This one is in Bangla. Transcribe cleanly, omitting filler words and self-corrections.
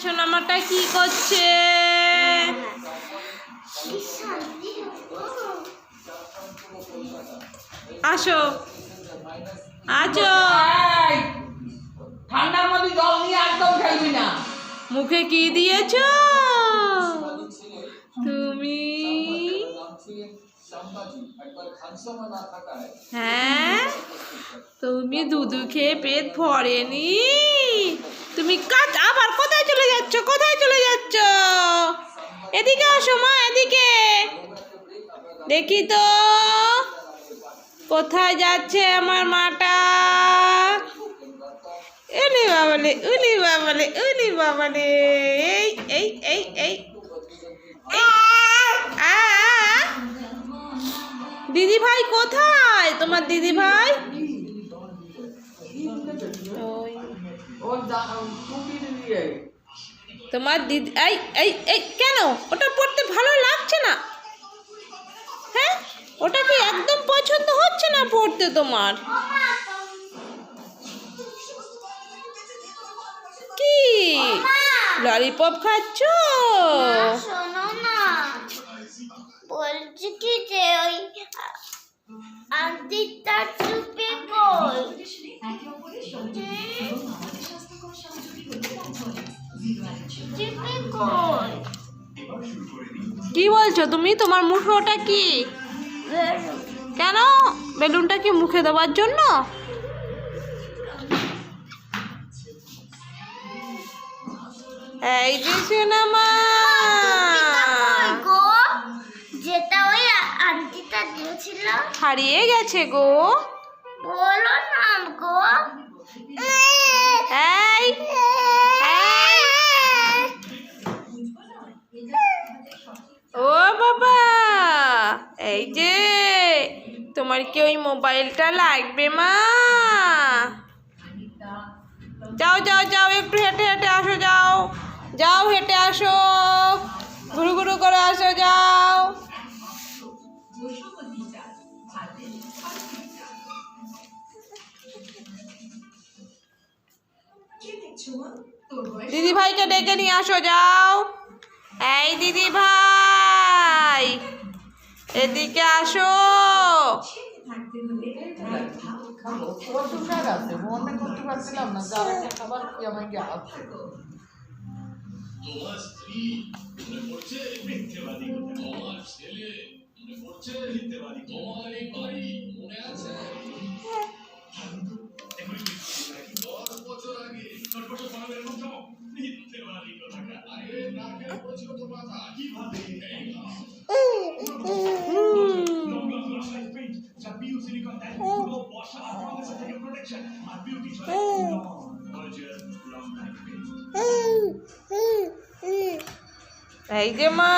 সোনামাটা কি করছে? আসো আছো। ঠান্ডার মধ্যে জল নিয়ে একদম খেলবি না। মুখে কি দিয়েছো তুমি? হ্যাঁ, তুমি দুধু খেয়ে পেট ভরেনি? তুমি কাজ আবার কোথায় চলে যাচ্ছ? কোথায় চলে যাচ্ছ? এদিকে আসো মা, এদিকে দেখি তো কোথায় যাচ্ছে আমার মাটা। উলি বাবালে, উলি বাবালে, উলি বাবালে। এই এই এই এই দিদি ভাই কোথায়? তোমার দিদি ভাই তোমার দিদি এই এই এই কেন ওটা পড়তে ভালো লাগছে না? হ্যাঁ, ওটা কি একদম পছন্দ হচ্ছে না পড়তে তোমার? কি ললিপপ খাচ্ছ? শোনো না, বলছি কি যে ওই আন্টিটা চুপে কই? চুপে কই? কি বলছো তুমি? তোমার মুখে ওটা কি? কেন বেলুনটা কি মুখে দেওয়ার জন্য? এই যে সোনামা, যেটা ওই আন্টিটা দিয়েছিল হারিয়ে গেছে গো। বলো না গো। এই এই ও বাবা, এই যে তোমার কি ওই মোবাইলটা লাগবে মা? যাও যাও যাও, একটু হেঁটে হেঁটে আসো, যাও যাও হেঁটে আসো, ঘুরু ঘুরু করে আসো, যাও। দিদি ভাইকে ডেকে নিয়ে আসো, যাও। এই দিদি ভাই এদিকে আসো। মনে করতে পারছিলাম না যারা খাবার কি আমাকে আসছে। তোমার স্ত্রী মনে পড়ছে মিথ্যেবাদী, তোমার ছেলে মনে পড়ছে মিথ্যেবাদী, তোমার এই বাড়ি মনে আছে? 10 বছর আগে 10 বছর বানাবের মতো মিথ্যেবাদী কথা। আরে নাকের বছর তো মাথা কিভাবে এই যে মা।